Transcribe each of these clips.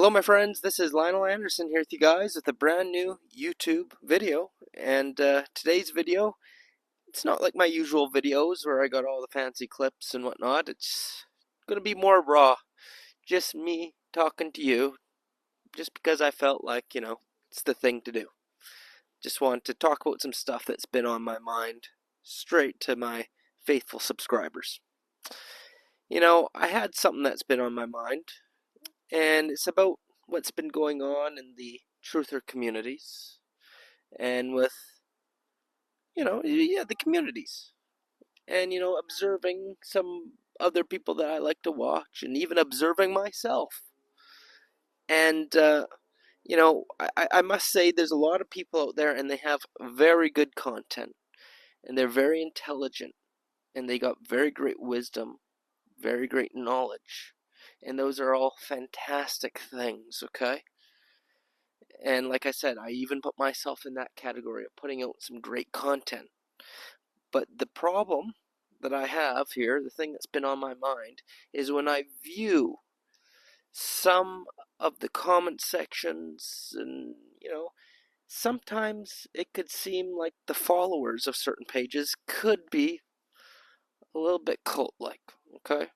Hello my friends, this is Lionel Anderson here with you guys with a brand new YouTube video. And today's video, it's not like my usual videos where I got all the fancy clips and whatnot. It's going to be more raw. Just me talking to you, just because I felt like, it's the thing to do. Just want to talk about some stuff that's been on my mind, straight to my faithful subscribers. I had something that's been on my mind, and it's about what's been going on in the truther communities and with, the communities. And, observing some other people that I like to watch and even observing myself. And, I must say there's a lot of people out there and they have very good content and they're very intelligent and they got very great wisdom, very great knowledge. And those are all fantastic things, okay? And like I said, I even put myself in that category of putting out some great content. But the problem that I have here, the thing that's been on my mind, is when I view some of the comment sections and, sometimes it could seem like the followers of certain pages could be a little bit cult-like, okay?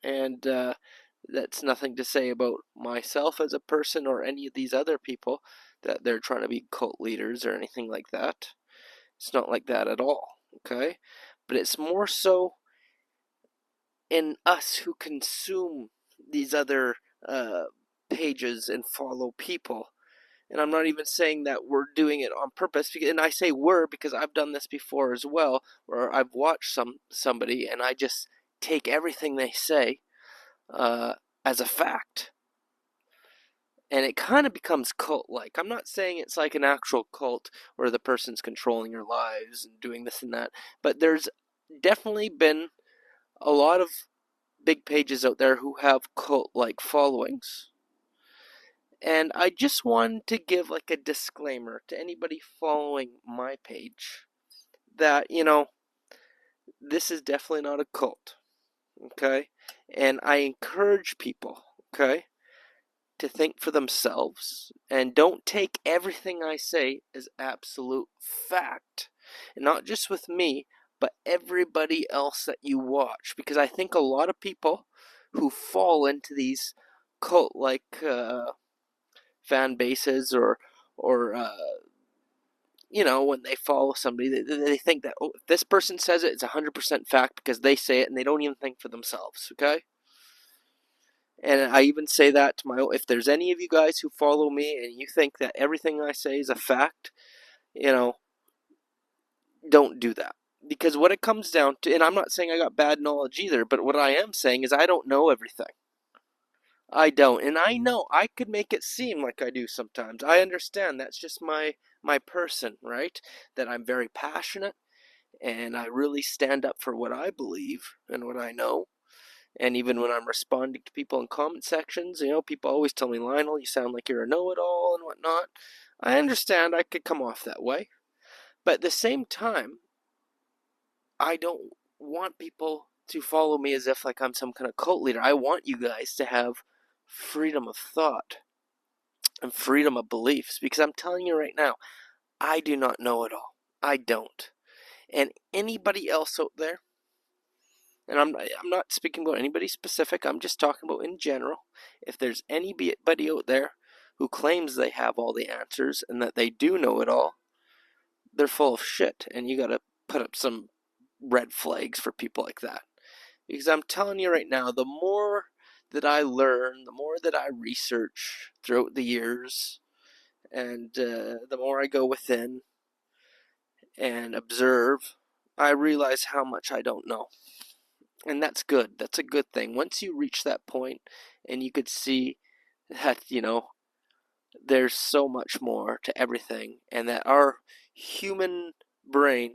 And that's nothing to say about myself as a person or any of these other people that they're trying to be cult leaders or anything like that. It's not like that at all, okay? But it's more so in us who consume these other pages and follow people. And I'm not even saying that we're doing it on purpose, and I say we're because I've done this before as well, where I've watched somebody and I just take everything they say as a fact. And it kind of becomes cult-like. I'm not saying it's like an actual cult where the person's controlling your lives and doing this and that, but there's definitely been a lot of big pages out there who have cult-like followings. And I just wanted to give like a disclaimer to anybody following my page that, this is definitely not a cult, okay? And I encourage people, okay, to think for themselves and don't take everything I say as absolute fact. And not just with me, but everybody else that you watch. Because I think a lot of people who fall into these cult-like fan bases or when they follow somebody, they think that, oh, if this person says it, it's 100% fact because they say it and they don't even think for themselves, okay? And I even say that to if there's any of you guys who follow me and you think that everything I say is a fact, don't do that. Because what it comes down to, and I'm not saying I got bad knowledge either, but what I am saying is I don't know everything. I don't. And I know I could make it seem like I do sometimes. I understand that's just my person, right? That I'm very passionate and I really stand up for what I believe and what I know. And even when I'm responding to people in comment sections, people always tell me, Lionel, you sound like you're a know-it-all and whatnot. I understand I could come off that way. But at the same time, I don't want people to follow me as if like I'm some kind of cult leader. I want you guys to have freedom of thought and freedom of beliefs, because I'm telling you right now, I do not know it all. I don't. And anybody else out there, and I'm not speaking about anybody specific, I'm just talking about in general. If there's anybody out there who claims they have all the answers and that they do know it all, they're full of shit, and you gotta put up some red flags for people like that. Because I'm telling you right now, the more that I learn, the more that I research throughout the years, and the more I go within and observe, I realize how much I don't know. And that's good. That's a good thing. Once you reach that point and you could see that, there's so much more to everything, and that our human brain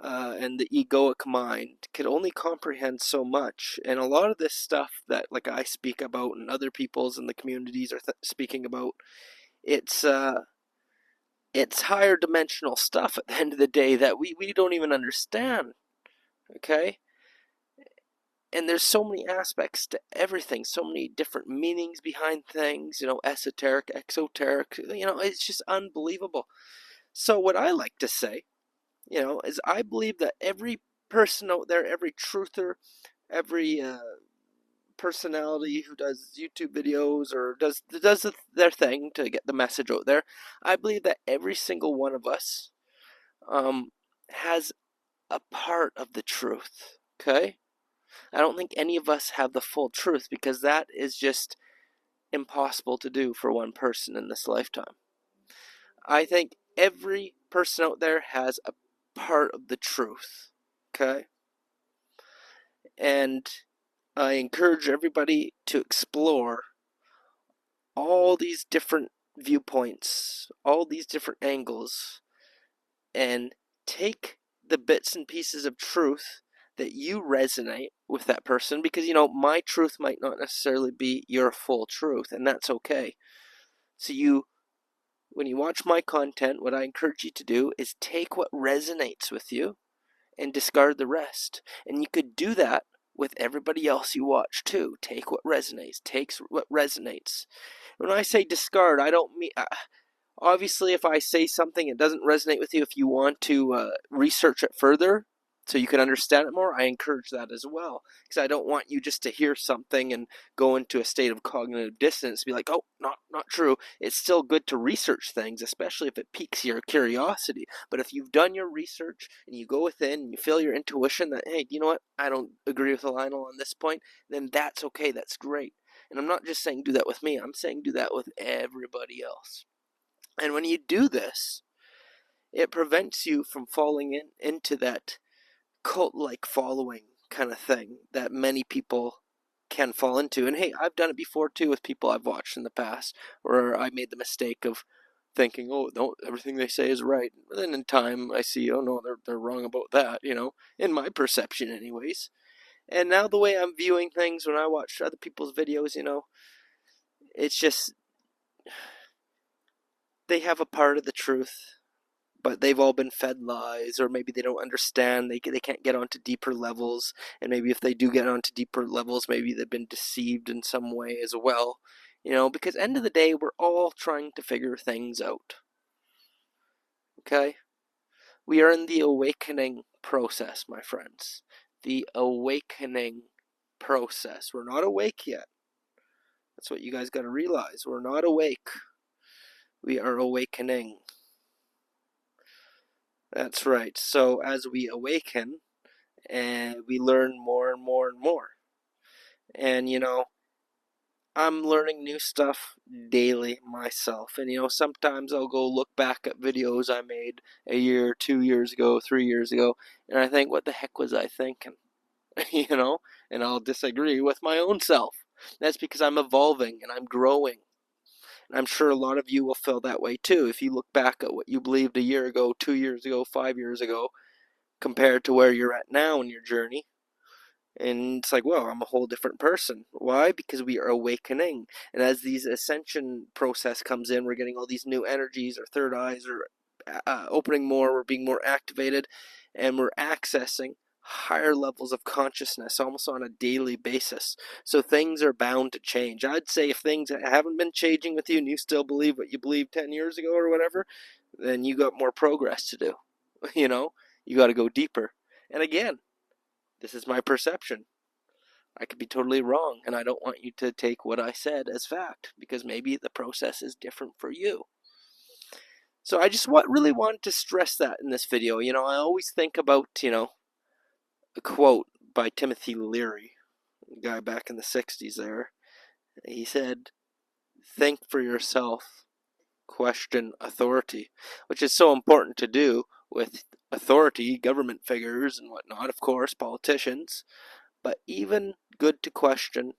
and the egoic mind could only comprehend so much. And a lot of this stuff that like I speak about and other peoples in the communities are speaking about, it's higher dimensional stuff at the end of the day that we don't even understand, okay? And there's so many aspects to everything, so many different meanings behind things, esoteric, exoteric, it's just unbelievable. So what I like to say, is I believe that every person out there, every truther, every personality who does YouTube videos or does their thing to get the message out there, I believe that every single one of us has a part of the truth. Okay? I don't think any of us have the full truth because that is just impossible to do for one person in this lifetime. I think every person out there has a part of the truth. Okay? And I encourage everybody to explore all these different viewpoints, all these different angles, and take the bits and pieces of truth that you resonate with that person, because my truth might not necessarily be your full truth, and that's okay. So when you watch my content, what I encourage you to do is take what resonates with you and discard the rest. And you could do that with everybody else you watch too. Take what resonates. When I say discard, I don't mean obviously, if I say something it doesn't resonate with you, if you want to research it further so you can understand it more, I encourage that as well. Because I don't want you just to hear something and go into a state of cognitive dissonance, be like, oh, not true. It's still good to research things, especially if it piques your curiosity. But if you've done your research and you go within and you feel your intuition that, hey, you know what, I don't agree with Lionel on this point, then that's okay, that's great. And I'm not just saying do that with me, I'm saying do that with everybody else. And when you do this, it prevents you from falling into that cult-like following kind of thing that many people can fall into. And hey, I've done it before too with people I've watched in the past, where I made the mistake of thinking, oh, no, everything they say is right. And then in time, I see, oh no, they're wrong about that, in my perception anyways. And now the way I'm viewing things when I watch other people's videos, it's just, they have a part of the truth, but they've all been fed lies, or maybe they don't understand, they can't get onto deeper levels, and maybe if they do get onto deeper levels, maybe they've been deceived in some way as well, because end of the day, we're all trying to figure things out, okay? We are in the awakening process, my friends. The awakening process. We're not awake yet. That's what you guys got to realize. We're not awake. We are awakening. That's right. So as we awaken, and we learn more and more and more. And I'm learning new stuff daily myself. And sometimes I'll go look back at videos I made a year, 2 years ago, 3 years ago, and I think, what the heck was I thinking? And I'll disagree with my own self. That's because I'm evolving and I'm growing. And I'm sure a lot of you will feel that way too. If you look back at what you believed a year ago, 2 years ago, 5 years ago, compared to where you're at now in your journey, and it's like, well, I'm a whole different person. Why? Because we are awakening. And as these ascension process comes in, we're getting all these new energies, our third eyes are opening more, we're being more activated, and we're accessing higher levels of consciousness almost on a daily basis. So things are bound to change. I'd say if things haven't been changing with you and you still believe what you believed 10 years ago or whatever, then you got more progress to do. You got to go deeper. And again, this is my perception. I could be totally wrong, and I don't want you to take what I said as fact, because maybe the process is different for you. So I just really wanted to stress that in this video. I always think about, a quote by Timothy Leary, a guy back in the 60s there. He said, think for yourself, question authority, which is so important to do with authority, government figures and whatnot, of course, politicians. But even good to question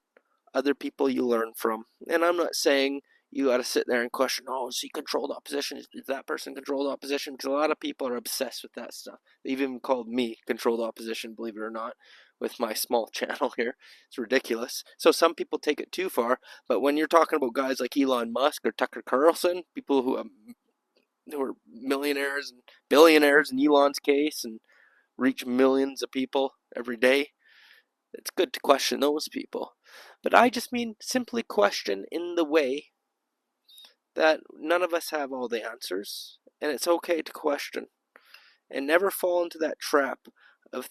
other people you learn from. And I'm not saying you got to sit there and question, oh, is he controlled opposition? Is that person controlled opposition? Because a lot of people are obsessed with that stuff. They've even called me controlled opposition, believe it or not, with my small channel here. It's ridiculous. So some people take it too far. But when you're talking about guys like Elon Musk or Tucker Carlson, people who are millionaires and billionaires in Elon's case and reach millions of people every day, It's good to question those people. But I just mean simply question in the way that none of us have all the answers, and it's okay to question. And never fall into that trap of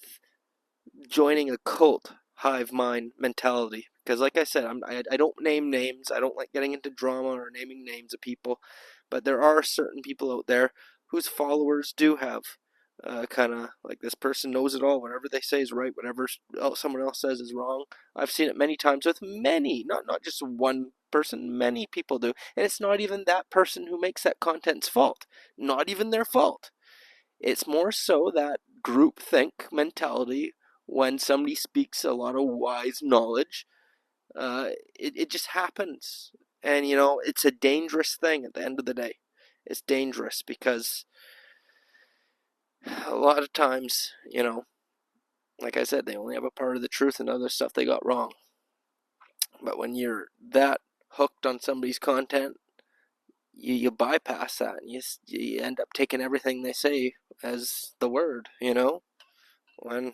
joining a cult hive mind mentality. Because, like I said, I don't name names. I don't like getting into drama or naming names of people. But there are certain people out there whose followers do have kind of like this person knows it all. Whatever they say is right. Whatever someone else says is wrong. I've seen it many times with many, not just one person. Many people do, and it's not even that person who makes that content's fault. Not even their fault. It's more so that groupthink mentality when somebody speaks a lot of wise knowledge. It just happens. And, it's a dangerous thing at the end of the day. It's dangerous because a lot of times, like I said, they only have a part of the truth and other stuff they got wrong. But when you're that hooked on somebody's content, you bypass that and you end up taking everything they say as the word, when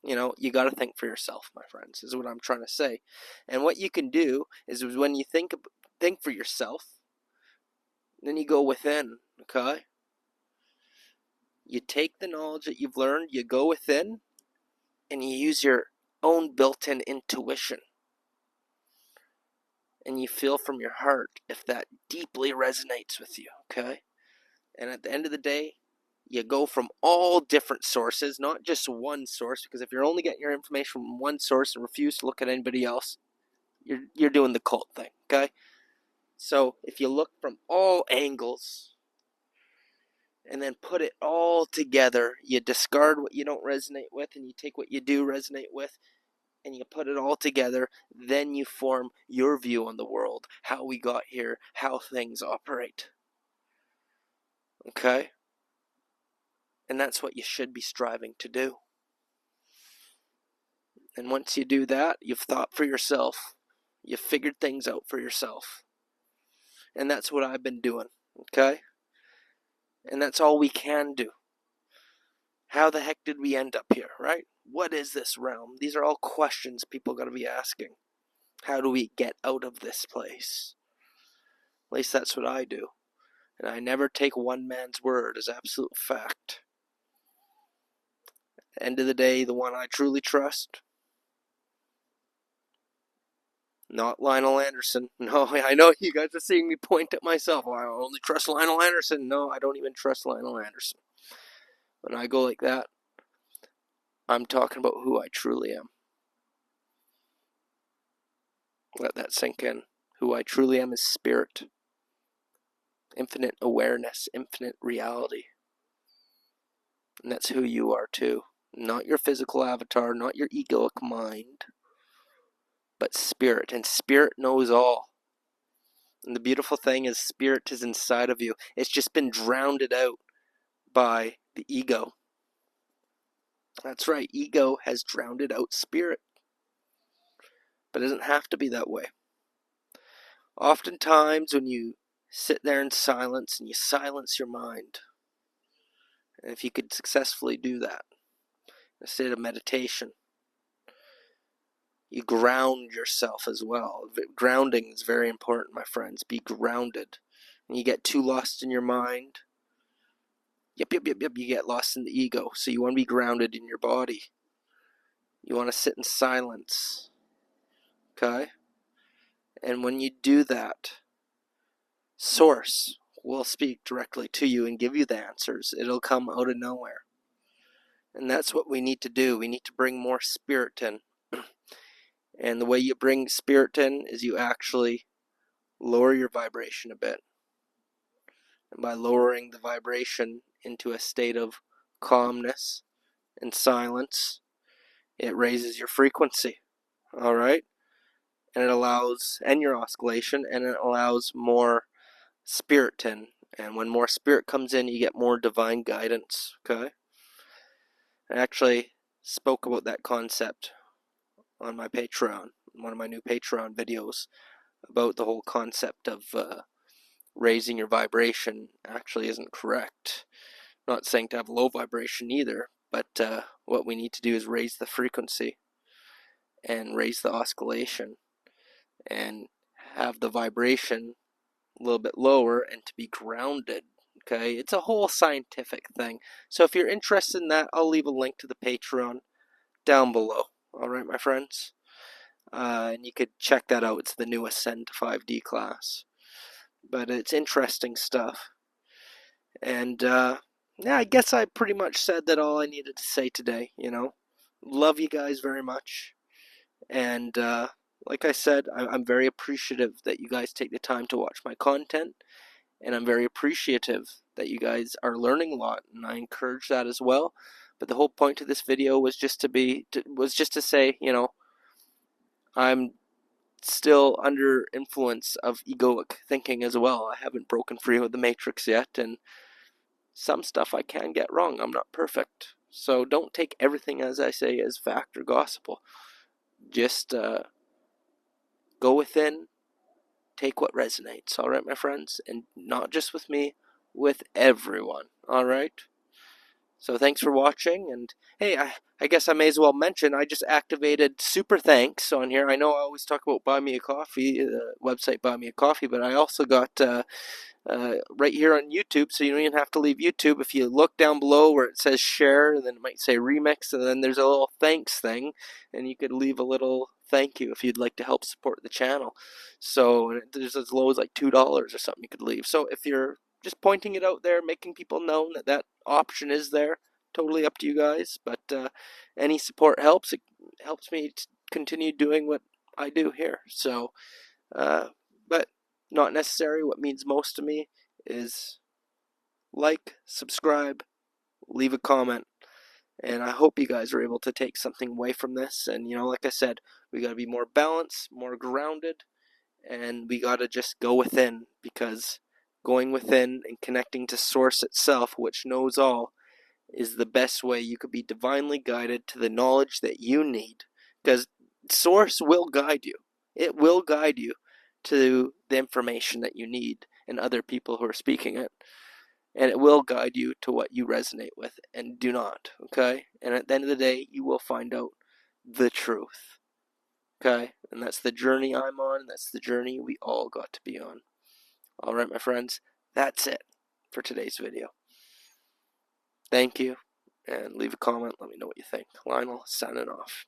you got to think for yourself, my friends, is what I'm trying to say. And what you can do is when you think for yourself, then you go within, okay? You take the knowledge that you've learned, you go within, and you use your own built-in intuition. And you feel from your heart if that deeply resonates with you, okay? And at the end of the day, you go from all different sources, not just one source, because if you're only getting your information from one source and refuse to look at anybody else, you're doing the cult thing, okay? So if you look from all angles and then put it all together, you discard what you don't resonate with and you take what you do resonate with and you put it all together, then you form your view on the world, how we got here, how things operate. Okay? And that's what you should be striving to do. And once you do that, you've thought for yourself. You've figured things out for yourself. And that's what I've been doing. Okay? And that's all we can do. How the heck did we end up here, right? What is this realm? These are all questions people got to be asking. How do we get out of this place? At least that's what I do. And I never take one man's word as absolute fact. At the end of the day, the one I truly trust, not Lionel Anderson. No, I know you guys are seeing me point at myself. Oh, I only trust Lionel Anderson. No, I don't even trust Lionel Anderson. When I go like that, I'm talking about who I truly am. Let that sink in. Who I truly am is spirit. Infinite awareness, infinite reality. And that's who you are too. Not your physical avatar, not your egoic mind, but spirit. And spirit knows all. And the beautiful thing is spirit is inside of you. It's just been drowned out by the ego. That's right, ego has drowned out spirit. But it doesn't have to be that way. Oftentimes when you sit there in silence and you silence your mind, and if you could successfully do that in a state of meditation, you ground yourself as well. Grounding is very important, my friends. Be grounded. When you get too lost in your mind, you get lost in the ego. So you want to be grounded in your body. You want to sit in silence. Okay? And when you do that, Source will speak directly to you and give you the answers. It'll come out of nowhere. And that's what we need to do. We need to bring more spirit in. And the way you bring spirit in is you actually lower your vibration a bit. And by lowering the vibration into a state of calmness and silence, it raises your frequency. All right? And it allows, and your oscillation, and it allows more spirit in. And when more spirit comes in, you get more divine guidance. Okay? I actually spoke about that concept on my Patreon, one of my new Patreon videos, about the whole concept of raising your vibration actually isn't correct. I'm not saying to have low vibration either, but what we need to do is raise the frequency. and raise the oscillation and have the vibration a little bit lower and to be grounded. Okay, it's a whole scientific thing. So if you're interested in that, I'll leave a link to the Patreon down below. All right, my friends, and you could check that out. It's the new Ascend to 5D class, but it's interesting stuff. And yeah, I guess I pretty much said that all I needed to say today. Love you guys very much, and like I said, I'm very appreciative that you guys take the time to watch my content. And I'm very appreciative that you guys are learning a lot, and I encourage that as well. But the whole point of this video was just to say, I'm still under influence of egoic thinking as well. I haven't broken free of the matrix yet, and some stuff I can get wrong. I'm not perfect. So don't take everything as I say as fact or gospel. Just go within, take what resonates, all right, my friends? And not just with me, with everyone, all right? So thanks for watching, and hey, I guess I may as well mention, I just activated Super Thanks on here. I know I always talk about Buy Me a Coffee, the website Buy Me a Coffee, but I also got right here on YouTube, so you don't even have to leave YouTube. If you look down below where it says share, and then it might say remix, and then there's a little thanks thing, and you could leave a little thank you if you'd like to help support the channel. So there's as low as like $2 or something you could leave. So if you're just pointing it out there, making people know that that option is there, totally up to you guys. But any support helps. It helps me to continue doing what I do here. So, but not necessary. What means most to me is like, subscribe, leave a comment, and I hope you guys are able to take something away from this. And like I said, we got to be more balanced, more grounded, and we got to just go within, because going within and connecting to Source itself, which knows all, is the best way you could be divinely guided to the knowledge that you need. Because Source will guide you. It will guide you to the information that you need and other people who are speaking it. And it will guide you to what you resonate with and do not. Okay? And at the end of the day, you will find out the truth. Okay? And that's the journey I'm on. And that's the journey we all got to be on. All right, my friends. That's it for today's video. Thank you. And leave a comment. Let me know what you think. Lionel, signing off.